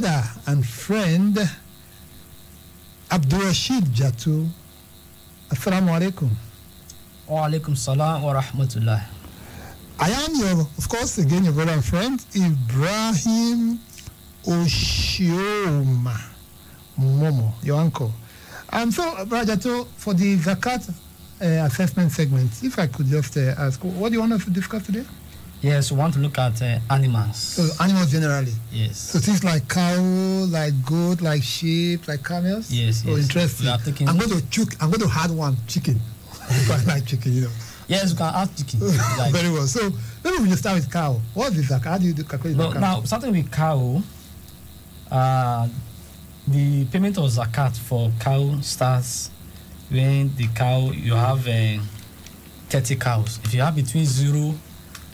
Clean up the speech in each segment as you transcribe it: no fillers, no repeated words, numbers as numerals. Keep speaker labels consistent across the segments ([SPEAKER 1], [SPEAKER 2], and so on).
[SPEAKER 1] brother and friend, Abdurrashid Jatu. Assalamu alaikum.
[SPEAKER 2] Wa alaikum salam wa rahmatullah.
[SPEAKER 1] I am your, of course, again, your brother and friend, Ibrahim Oshioma Momo, your uncle. So, Brother Jatu, for the Zakat assessment segment, if I could just ask, what do you want us to discuss today?
[SPEAKER 2] Yes, we want to look at animals.
[SPEAKER 1] So, animals generally?
[SPEAKER 2] Yes.
[SPEAKER 1] So, things like cow, like goat, like sheep, like camels?
[SPEAKER 2] Yes, yes.
[SPEAKER 1] Oh, interesting. I'm going to add one, chicken. I like chicken, you know.
[SPEAKER 2] Yes, you can add chicken.
[SPEAKER 1] Like. Very well. So, maybe we just start with cow. What is that? How do you calculate
[SPEAKER 2] cow? Now, starting with cow, the payment of zakat for cow starts when the cow, you have 30 cows. If you have between 0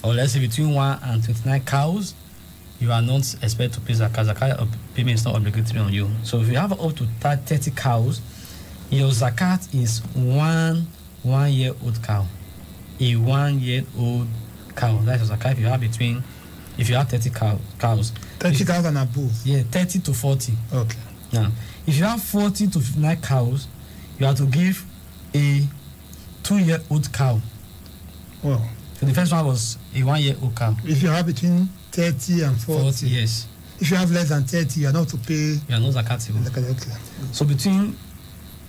[SPEAKER 2] or let's say between 1 and 29 cows, you are not expected to pay zakat. Zakat payment is not obligatory on you. So if you have up to 30 cows, your zakat is one 1-year-old cow. A 1-year-old cow. That's your zakat. If you have 30 cows.
[SPEAKER 1] 30 cows and above?
[SPEAKER 2] Yeah, 30 to 40.
[SPEAKER 1] Okay.
[SPEAKER 2] Now, if you have 40 to 59 cows, you have to give a 2-year-old cow.
[SPEAKER 1] Wow.
[SPEAKER 2] So the first one was a 1-year-old cow.
[SPEAKER 1] If you have between 30 and 40?
[SPEAKER 2] Yes.
[SPEAKER 1] If you have less than 30, you are not to pay?
[SPEAKER 2] You are not zakatable.
[SPEAKER 1] Okay.
[SPEAKER 2] So between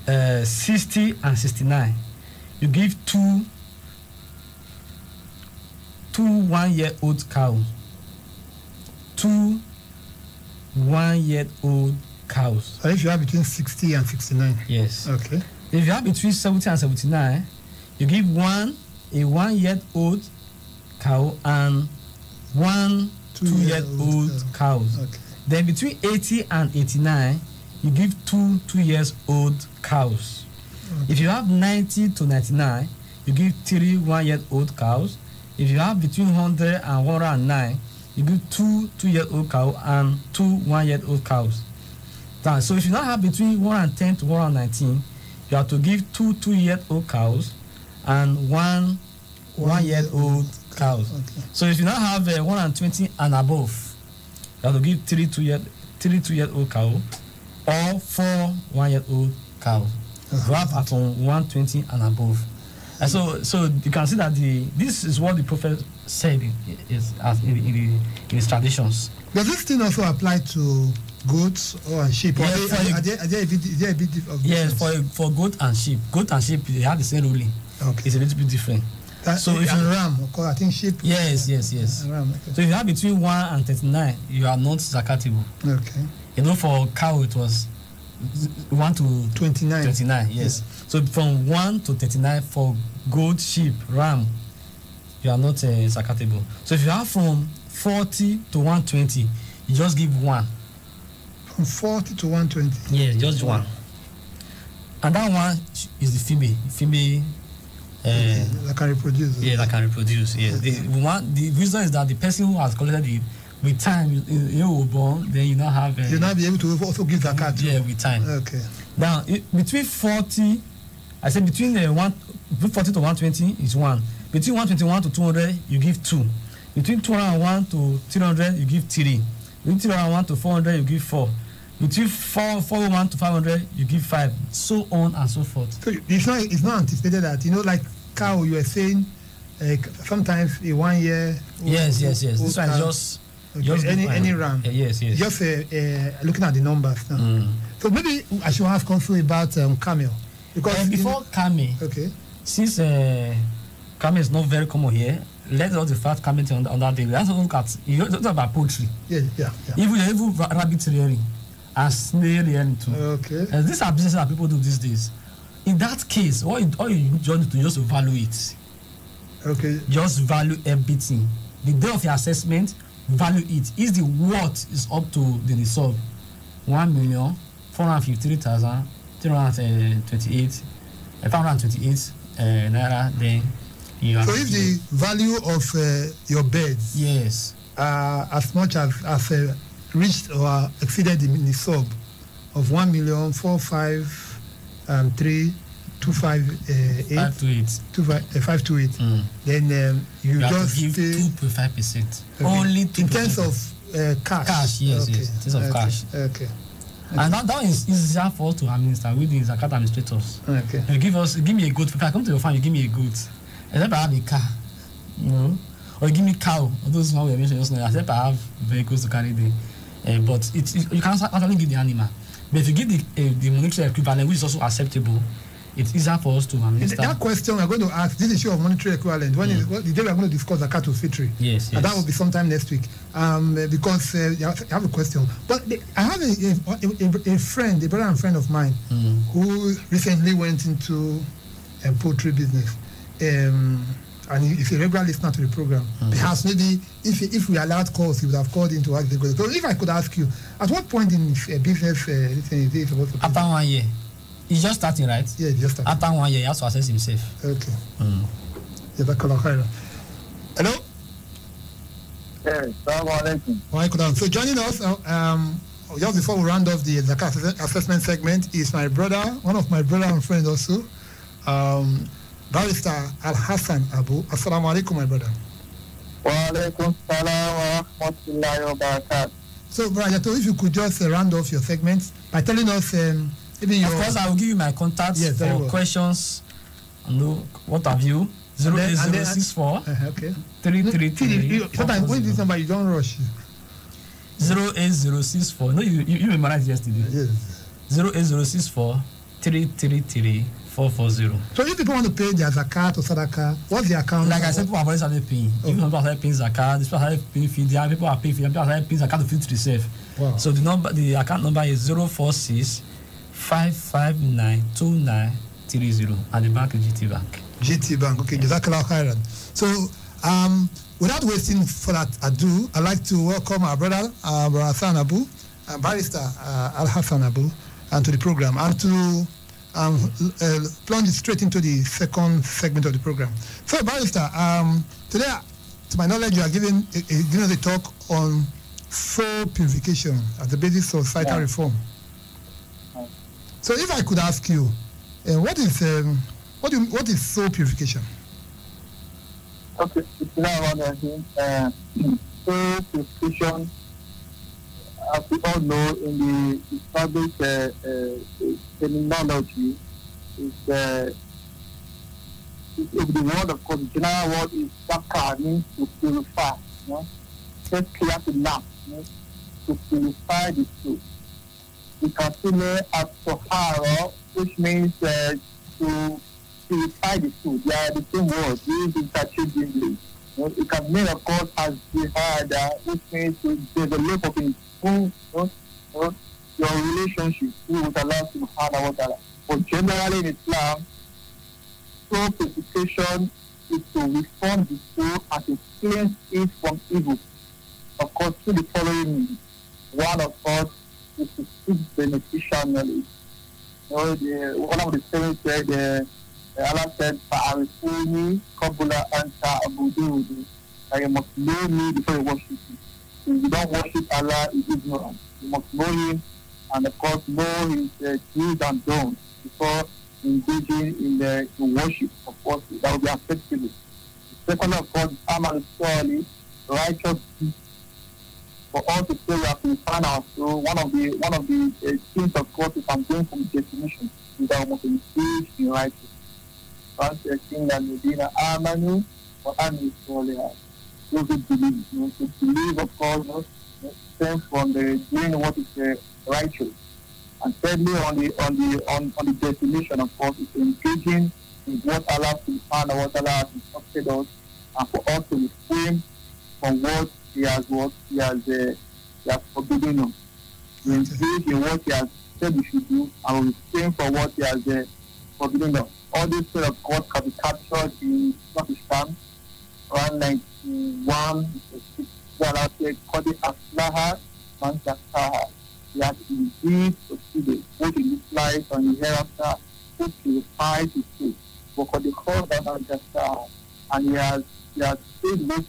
[SPEAKER 2] 60 and 69, you give two 1-year-old cows. 2 1-year-old cows.
[SPEAKER 1] So if you have between 60 and 69?
[SPEAKER 2] Yes.
[SPEAKER 1] Okay.
[SPEAKER 2] If you have between 70 and 79, you give a 1-year-old cow and 1 2-year-old cows.
[SPEAKER 1] Okay.
[SPEAKER 2] Then between 80 and 89, you give 2 2-year-old cows. Okay. If you have 90 to 99, you give 3 1-year-old cows. If you have between 100 and 109, you give 2 2-year-old cows and 2 1-year-old cows. Now, so if you now have between 110 to 119, you have to give 2 2-year-old cows and 1 1-year-old cows. Okay. So if you now have 120 and above, you have to give 3 2-year-old cows or 4 1-year-old cows. You have from 120 and above. And so you can see that this is what the Prophet said in his traditions.
[SPEAKER 1] Does this thing also apply to goats or sheep?
[SPEAKER 2] Yes,
[SPEAKER 1] are there a bit of difference?
[SPEAKER 2] Yes, for goat and sheep. Goat and sheep, they have the same ruling.
[SPEAKER 1] Okay.
[SPEAKER 2] It's a little bit different.
[SPEAKER 1] So if you ram, I think sheep.
[SPEAKER 2] Yes.
[SPEAKER 1] Ram, okay.
[SPEAKER 2] So if you have between 1 and 39, you are not zakatable.
[SPEAKER 1] Okay.
[SPEAKER 2] You know, for cow it was 1 to
[SPEAKER 1] 29.
[SPEAKER 2] 29, yes. Yeah. So from 1 to 39 for goat, sheep, ram, you are not zakatable. So if you have from 40 to 120, you just give 1.
[SPEAKER 1] From 40 to 120?
[SPEAKER 2] Yeah, just 1. And that one is the female.
[SPEAKER 1] That can reproduce.
[SPEAKER 2] Yeah, that can reproduce. Yeah. The reason is that the person who has collected it, with time, you will born, then you now have.
[SPEAKER 1] You'll not be able to also give zakat.
[SPEAKER 2] Yeah, with time.
[SPEAKER 1] Okay.
[SPEAKER 2] Now, between 40, I said between 40 to 120 is 1. Between 121 to 200, you give 2. Between 201 to 300, you give 3. Between 301 to 400, you give 4. Between 401 to 500, you give 5. So on and so forth.
[SPEAKER 1] So it's not anticipated that, like cow, you were saying, sometimes a 1 year.
[SPEAKER 2] Yes. This one is just.
[SPEAKER 1] Okay. Just any ram.
[SPEAKER 2] Yes.
[SPEAKER 1] Just looking at the numbers now. So maybe I should ask also about camel. Because
[SPEAKER 2] before camel,
[SPEAKER 1] okay.
[SPEAKER 2] Since camel is not very common here, let's not the fact camel on that day. Let's look at about poultry.
[SPEAKER 1] Yeah.
[SPEAKER 2] Even rabbit rearing and snail rearing too.
[SPEAKER 1] Okay.
[SPEAKER 2] And these are businesses that people do these days. In that case, all you just need to just value it.
[SPEAKER 1] Okay.
[SPEAKER 2] Just value everything. The day of your assessment, value it. Is the worth is up to the resolve 1,453,328 naira. Then you have.
[SPEAKER 1] So if the value of your beds,
[SPEAKER 2] yes,
[SPEAKER 1] as much as reached or exceeded the resolve of 1,453,258, then you just
[SPEAKER 2] give 2.5%.
[SPEAKER 1] Okay.
[SPEAKER 2] Only 2%.
[SPEAKER 1] In terms of cash.
[SPEAKER 2] Cash, yes, yes. It is of cash.
[SPEAKER 1] Okay.
[SPEAKER 2] And that one is easier for us to administer with the zakat administrators.
[SPEAKER 1] Okay.
[SPEAKER 2] You give me a goat. If I come to your farm, you give me a goat. Except I have a car, or you give me cow. Or those one we mentioned just now. Except I have vehicles to carry them. But you can actually give the animal. But if you give the monetary equivalent, which is also acceptable, it's easier for us to administer.
[SPEAKER 1] That question we're going to ask, this issue of monetary equivalent, when is the day we're going to discuss the Zakat al-Fitr.
[SPEAKER 2] Yes.
[SPEAKER 1] And that will be sometime next week. Because I have a question. But I have a friend, a brother and friend of mine, who recently went into poultry business. And he's a regular listener to the program. Perhaps maybe if we allowed calls, he would have called in to ask the question. So if I could ask you, at what point in business is it supposed to be?
[SPEAKER 2] After 1 year. He's just starting, right?
[SPEAKER 1] Yeah, just starting.
[SPEAKER 2] After 1 year, he has to assess himself.
[SPEAKER 1] Okay. Hello?
[SPEAKER 3] Yes,
[SPEAKER 1] Alaikum. So joining us, just before we round off the Zakat assessment segment, is my brother, one of my brother and friend also, Barrister Al-Hassan Abu. Assalamu alaikum, my brother.
[SPEAKER 3] Wa alaikum salam wa rahmatullahi wa barakatuh.
[SPEAKER 1] So, Brother, if you could just round off your segment by telling us maybe your...
[SPEAKER 2] Of course, I will give you my contacts for questions. What have you? 08064
[SPEAKER 1] okay.
[SPEAKER 2] 333.
[SPEAKER 1] Sometimes when this number, you don't rush.
[SPEAKER 2] 08064. No, you memorized yesterday.
[SPEAKER 1] Yes.
[SPEAKER 2] 08064 333 440.
[SPEAKER 1] So if people want to pay their zakat or sadaqah, what's the account?
[SPEAKER 2] Like I said, people have already started paying. Even people have started paying zakat, people have started paying fidya, people are paying fidya, people have started paying zakat to fit themselves.
[SPEAKER 1] Wow.
[SPEAKER 2] So the account number is 046 559 2930 and the bank is GT Bank.
[SPEAKER 1] GT Bank, okay, Jazakallah khairan. So without wasting further ado, I'd like to welcome our brother, Hassan Abu, Barrister Al-Hassan Abu, and to the program, and to plunge straight into the second segment of the program. So, Barrister, today, to my knowledge, you are giving us a talk on soul purification as the basis of societal reform. So, if I could ask you, what is soul purification?
[SPEAKER 3] Okay, soul purification, as we all know, in the Islamic terminology, is the word, of course, the general word is saka, means to purify, just clear to now, to purify the soul. We can see as tahara, which means to purify the soul. They are the same word, used interchangeably. It can mean, of course, as jihad, which means to develop of your relationship with Allah subhanahu wa ta'ala. But generally in Islam, soul purification is to reform the soul and to cleanse it from evil. Of course, through the following means. One, of course, is to seek beneficial knowledge. One of the sayings said, Allah said, Fa'arifuni qabla anta abuduni. You must know me before you worship me. If you don't worship Allah, is ignorant. You must know Him, and of course know His do's and don'ts before engaging in worship. Of course, that will be acceptable. The second, of course, is amal solely, righteous deeds. For all to say we have to find our soul, one of the things, of course, we can bring from the definition is that we must engage in righteousness. Verse 13, that Medina amanu wa amilu solihat. Those who believe, to believe, of course, stem from the doing what is righteous. And thirdly, on the definition, of course, is engaging in what Allah subhanahu wa ta'ala has instructed us, and for us to refrain from what He has forbidden us. We engage in what He has said we should do, and we refrain from what He has forbidden us. All these things, of course, can be captured in Islam, around 91, Allah said, Qadi Aslaha Man Zakkaha. He has indeed succeeded, both in this life and in the hereafter, who purifies his soul. But for the cause of Man Zakkaha, and he has saved most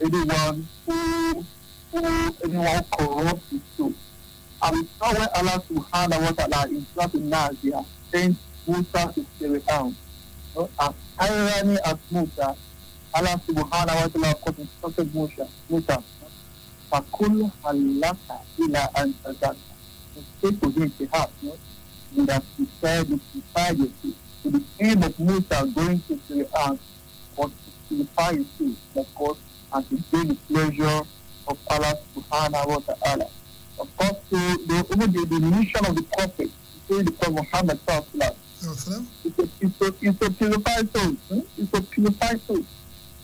[SPEAKER 3] anyone who corrupts his soul. And we saw when Allah subhanahu wa ta'ala in Surah An-Naziyah sent Musa to Fir'aun. As irony as Musa, Allah subhanahu wa ta'ala instructed Musa فَكُلْ هَلَّكَ إِلَىٰ أَنْ تَزَكَّىٰ. Say to him, perhaps, you would have prepared yourself. So the aim of Musa going to the earth was to purify his faith, of course, and to gain the pleasure of Allah subhanahu wa ta'ala. Of course, the mission of the prophet, the Prophet Muhammad sallallahu alaihi wasallam, is to purify souls. It's to purify souls.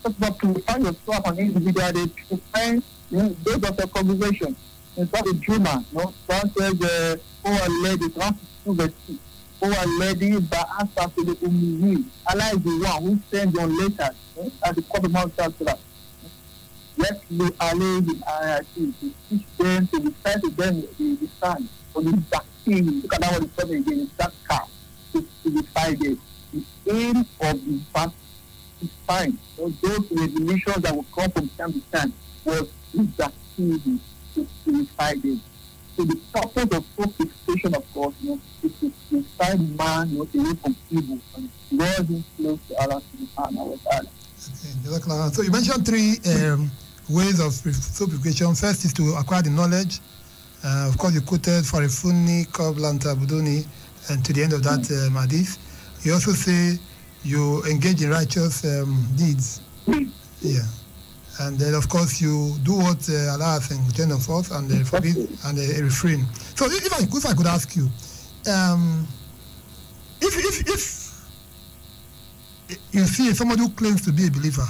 [SPEAKER 3] It's not purify yourself and individual, they purify those of your congregation. In fact, the Juma, God says, who are led, the 2 verse 2, who are led by answer to the Ummi. Allah is the one who sends your letters at the Prophet Muhammad sallallahu alaihi wasallam. Yatlu alayhim ayatin, to teach them, to recite to them the sign, or the vaccine. Look at that what it's talking again, it's that car, to recite them. The aim of the verse is fine. So those revelations that will come from time to time was the vaccine, to recite them. So the purpose of purification, of course, is to purify man away from evil and draw him close to Allah subhanahu wa ta'ala.
[SPEAKER 1] Okay. So you mentioned 3 ways of purification. First is to acquire the knowledge. Of course, you quoted Farifuni, Qabla Tabuduni, and to the end of that hadith. You also say you engage in righteous deeds. Yeah. And then, of course, you do what Allah has intended of us, and forbid and refrain. So, if I could ask you, if you see somebody who claims to be a believer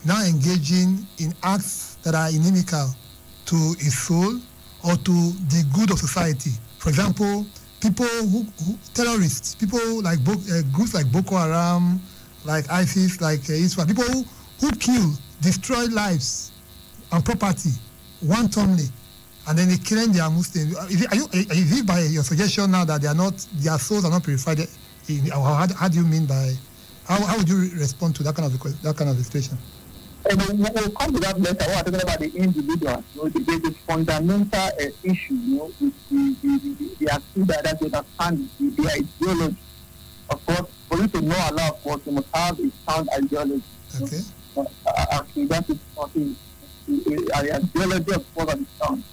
[SPEAKER 1] now engaging in acts that are inimical to his soul or to the good of society, for example, people terrorists, people like groups like Boko Haram, like ISIS, like Israel, people who kill, destroy lives and property wantonly, and then they claim they are Muslims. Is it by your suggestion now that their souls are not purified? How do you mean by? How would you respond to that kind of situation?
[SPEAKER 3] We'll come to that later. We're talking about the individual. There's a fundamental issue, with the akida that they understand, the ideology. Of course, for you to know Allah, of course, you must have a sound ideology.
[SPEAKER 1] Okay.
[SPEAKER 3] That is something, the ideology, of course, is sound.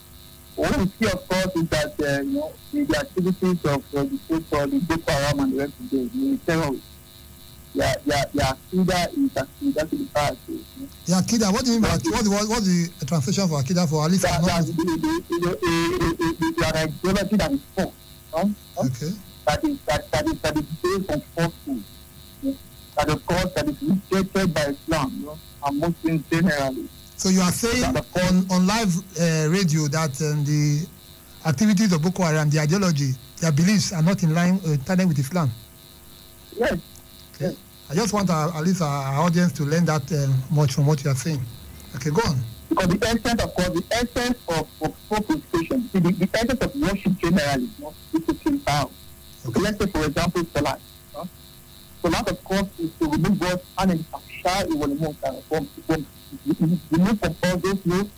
[SPEAKER 3] What we see, of course, is that the activities of the so-called Boko Haram and the rest of the terrorists. Yeah, akida is akida to the past.
[SPEAKER 1] Yeah, akida. What do you mean by what's the translation for akida for? At least
[SPEAKER 3] the ideology that is false.
[SPEAKER 1] Okay.
[SPEAKER 3] That is based on falsehood. That of course that is rejected by Islam, and Muslims generally.
[SPEAKER 1] So you are saying on live radio that the activities of Boko Haram, the ideology, their beliefs are not in line with Islam?
[SPEAKER 3] Yes.
[SPEAKER 1] Okay. Yes. I just want at least our audience to learn that much from what you are saying. Okay, go on.
[SPEAKER 3] Because the essence of purification, the essence of worship generally, is to purify. Okay. Let's say, for example, Salat. Salat, of course, is to remove God's hand and Fahsha, it will remove from all those,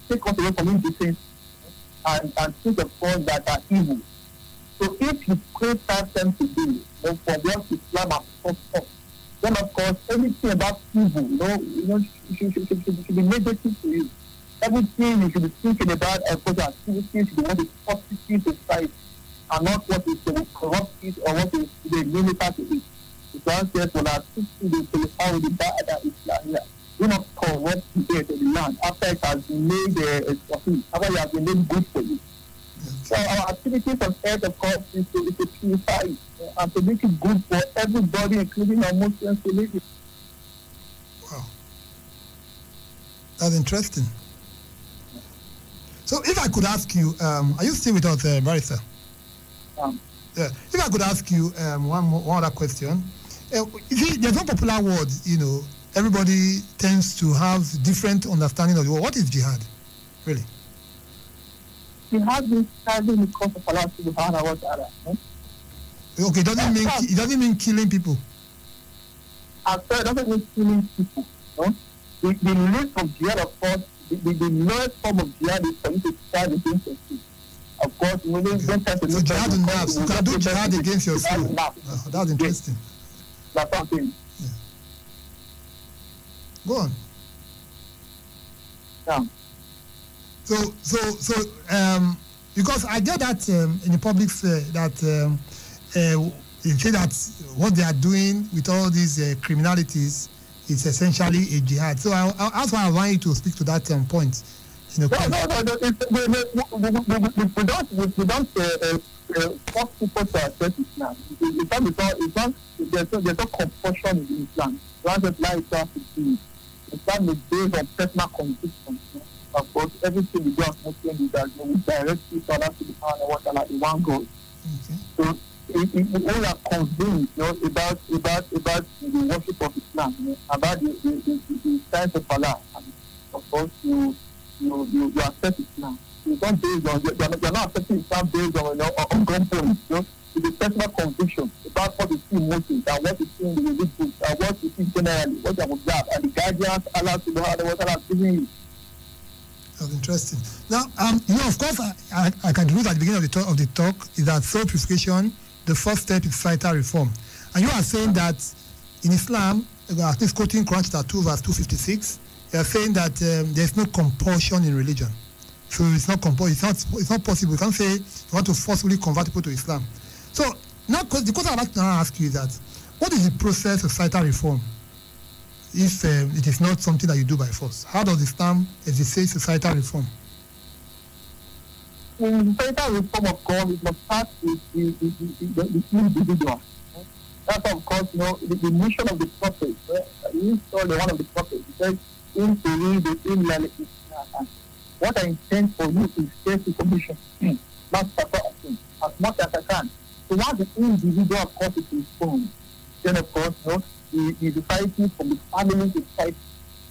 [SPEAKER 3] take us away from indecent and things of course that are evil. So if you create that them to do, for what Islam has taught us, then of course everything about evil, should be negative to you. Everything you should be thinking about activities should be what is positive to society, and not what is corruptive or what is limited to it. Because therefore, do not corrupt the land after it has been made after it has been made good for you. So our activities on earth, of course, is to purify it and to make it good for everybody, including our Muslims, to live it.
[SPEAKER 1] Wow. That's interesting. So if I could ask you, are you still with us, Barrister? Yeah. If I could ask you one other question. You see, there's one popular word, everybody tends to have different understanding of the word. What is jihad, really?
[SPEAKER 3] Jihad means standing in the cause of Allah subhanahu wa ta'ala.
[SPEAKER 1] Okay, it doesn't mean killing people.
[SPEAKER 3] It doesn't mean killing people. The list of jihad, of course, the lowest form of jihad is for you to stand against your soul. Of course, we don't try to
[SPEAKER 1] so jihad in nafs. You can do jihad against your soul. That's interesting.
[SPEAKER 3] That's something.
[SPEAKER 1] Yeah. Go on.
[SPEAKER 3] Yeah.
[SPEAKER 1] Because I get that in the public that you say that what they are doing with all these criminalities is essentially a jihad. So that's why I want you to speak to that point.
[SPEAKER 3] No. We don't force people to accept Islam. There's no compulsion in Islam. Rather, Islam is based on personal conviction. Of course, everything we do as Muslims is that we direct each other to the power of Allah, the one God.
[SPEAKER 1] Okay.
[SPEAKER 3] So, we are convinced, about the worship of Islam, about the science of Allah. And of course, you accept Islam. You don't based on you're not accepting Islam based on gunpoint. It's a personal conviction about what you see in Muslims and what you see in the religion and what you see generally, what you have observed, and the guidance Allah subhanahu wa ta'ala has given you.
[SPEAKER 1] That's interesting. Now, of course, I can conclude at the beginning of the talk is that soul purification, the first step is societal reform. And you are saying that in Islam, at least quoting Quran chapter 2, verse 256, you are saying that there's no compulsion in religion. So it's not compulsion. It's not possible. You can't say you want to forcibly convert people to Islam. So now, the question I'd like to ask you is that what is the process of societal reform if it is not something that you do by force? How does Islam exercise societal reform?
[SPEAKER 3] In societal reform, of course, it must start with the individual. That's, of course, the mission of the prophet. You saw the one of the prophets. He said, "In to read the inland Islam." What I intend for you is self-information. Not as much as I can. So once the individual, of course, is informed, then, of course, the society, from the family to society,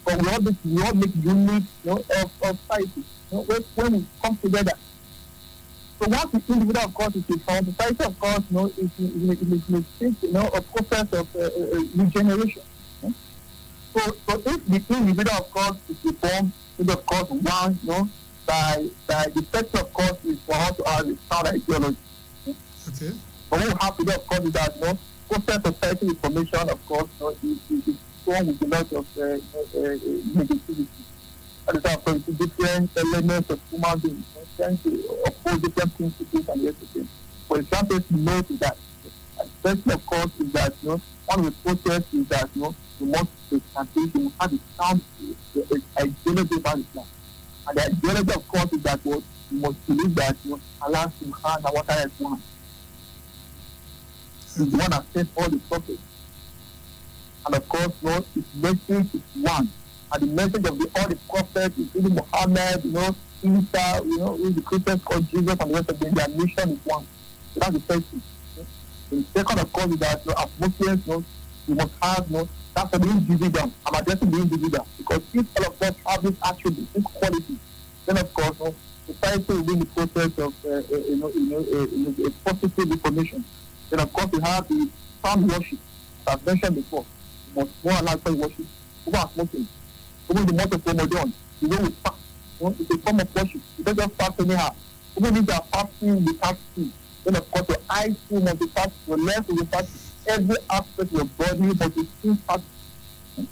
[SPEAKER 3] but we all make units, of society, when we come together. So once the individual, of course, is informed, society, of course, is a process of regeneration. So if the individual, of course, is informed, it, of course, one, by the person, of course, is for us to have a sound ideology.
[SPEAKER 1] Okay.
[SPEAKER 3] But what we have to do, of course, is that, process society information, of course, is strong with a lot of negativity. And so, of course, different elements of human beings, trying to uphold different principles and everything. For example, to note is that, and first, of course, is that, one of the process is that, you must establish, you have a sound ideology about Islam. And the ideology, of course, is that you must believe that, Allah subhanahu wa ta'ala is one. Is the one that sent all the prophets. And of course, his message is one. And the message of all the prophets, including Muhammad, Isa, who the Christians call Jesus, and the rest of them, their mission is one. So that's the first thing. The second, of course, is that as Muslims, we must have, that's for the individual. I'm addressing the individual. Because if all of us have this attribute, this quality, then of course, society will be in the process of a positive information. Then of course we have the sound worship, as I've mentioned before. We must more allow for worship. Who are Muslims? Even the month of Ramadan, the way we fast, it's a form of worship. You don't just fast anyhow. Even if you are fasting without food, then of course your eyes too must be fasting, your legs will be fasting, every aspect of your body must be still fasting.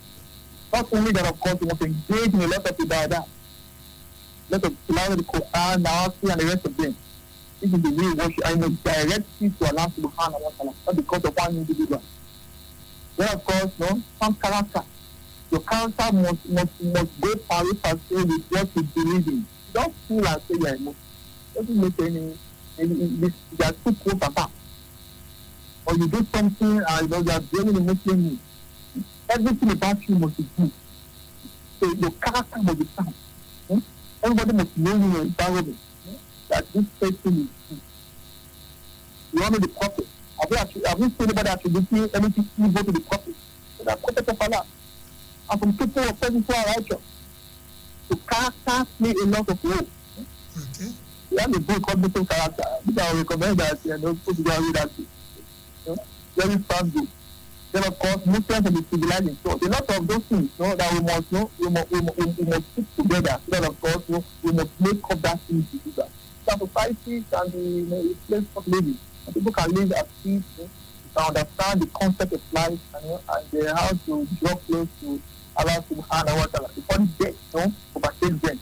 [SPEAKER 3] Not only that, of course, you must engage in a lot of ibadah. Let us allow the Quran, Nawafi, and the rest of them. This is the way worship. I must direct peace to Allah subhanahu wa ta'ala, not because of one individual. Then, of course, some character. Your character must go pari passu with what you believe in. Don't fool and say you're a Muslim. Doesn't make any they are too close apart. Or you do something and you are blaming the Muslim. Everything about you must be good. So your character must be sound. Everybody must know you in your environment. That this person is good. You honor the prophet. Have you seen anybody attributing anything evil to the prophet? So that's prophet of Allah. And from people of persons who are righteous. So character play a lot of role.
[SPEAKER 1] Okay.
[SPEAKER 3] We have a book called Muslim Character. Which I recommend that put together with that. Very fast book. Then of course Muslims will be civilizing. So a lot of those things that we must put together so that of course we must make up that thing together. So society can be a place of living. And people can live at peace, can understand the concept of life and how to draw close to Allah subhanahu wa ta'ala. Before death, overtake them.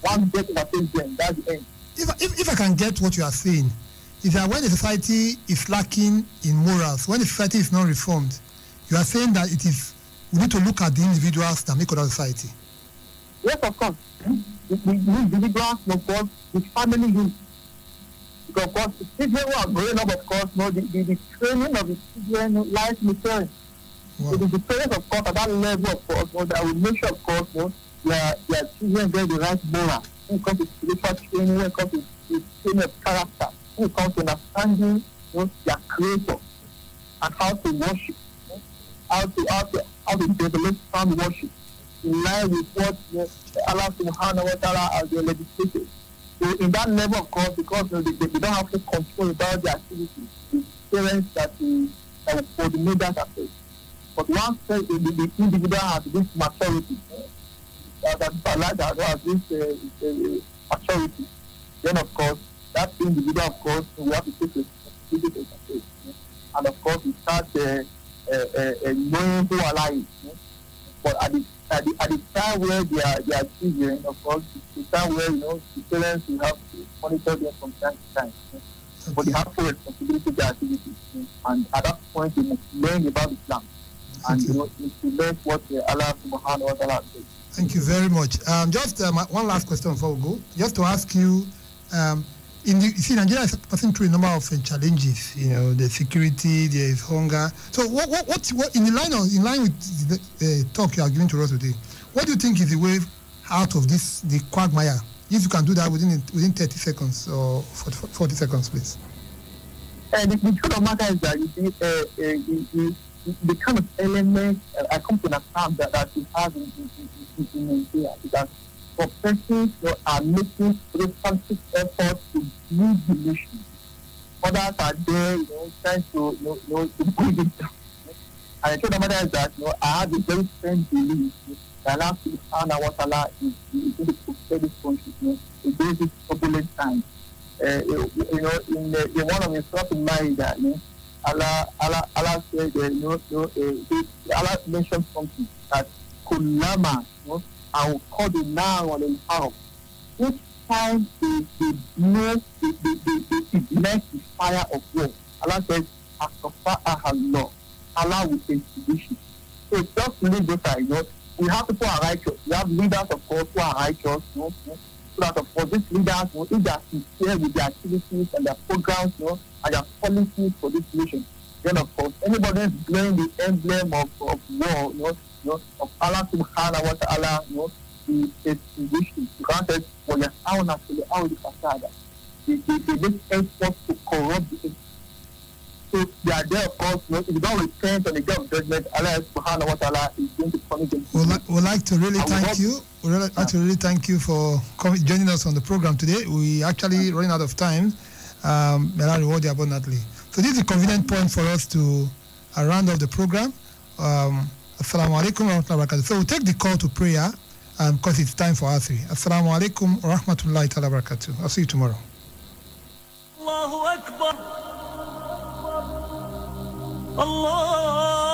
[SPEAKER 3] One get overtakes them, that's the end.
[SPEAKER 1] If I can get what you are saying, is that when a society is lacking in morals, when a society is not reformed, you are saying that we need to look at the individuals that make other society.
[SPEAKER 3] Yes, of course. The individuals, of course, the family youth. Because, of course, the children who are growing up, of course, the training of the children lies in the parents.
[SPEAKER 1] Wow.
[SPEAKER 3] So the parents, of course, at that level, of course, that will make sure, of course, their children get the right moral. When it comes to spiritual training, when it comes to training of character, when it comes to understanding their creator and how to worship, how to develop sound worship in line with what Allah subhanahu wa ta'ala has legislated. So in that level, of course, because they don't have to control about their activities, the parents that will coordinate that affairs. But once the individual has this maturity, that has this maturity, then of course that individual, of course, will have to take responsibility for it. And of course, we start knowing who Allah is. But at the time where they are children, of course, the time where the parents will have to monitor them from time to time. Okay. But they have full responsibility for their activities. And at that point, they must learn about Islam. And implement what Allah subhanahu wa ta'ala says.
[SPEAKER 1] Thank you very much. Just one last question before we go. Just to ask you, you see, Nigeria is passing through a number of challenges. The security, there is hunger. So, what in line with the talk you are giving to us today? What do you think is the way out of the quagmire? If you can do that within 30 seconds or 40 seconds, please.
[SPEAKER 3] The truth of the matter is that you see, the kind of element I come to understand that we have in Nigeria is that for persons who are making responsive efforts to build the nation. Others are there, trying to build it down. And the truth of the matter is that I have a very firm belief that Allah subhanahu wa ta'ala is going to protect this country against this turbulent times. In one of the Surah Al-Ma'idah, Allah said, Allah mentioned something that Kullama, I will call the now on the house. Each time they ignite the fire of war, Allah says, Allah will extinguish it. So just leave those side, we have people who are righteous. We have leaders, of course, who are righteous, so that, of course, these leaders, if they are sincere with their activities and their programs, and their policies for this nation, then, of course, anybody is blowing the emblem of war, of Allah subhanahu wa ta'ala, the extinguishing. Because it says, وَيَسْعَوْنَ فِي الْأَرْضِ فَسَادًا. They make efforts to corrupt the nation. So they are there, of course, if you don't repent on the day of judgment, Allah subhanahu wa ta'ala is going to punish them.
[SPEAKER 1] We'd like to really thank you. We'd like to really thank you for joining us on the program today. We actually running out of time. May Allah reward you abundantly. So this is a convenient point for us to round off the program. Assalamu alaikum wa rahmatullahi wa barakatuh. So we'll take the call to prayer because it's time for Asri. Assalamu alaikum wa rahmatullahi wa barakatuh. I'll see you tomorrow. Allahu Akbar. Allah.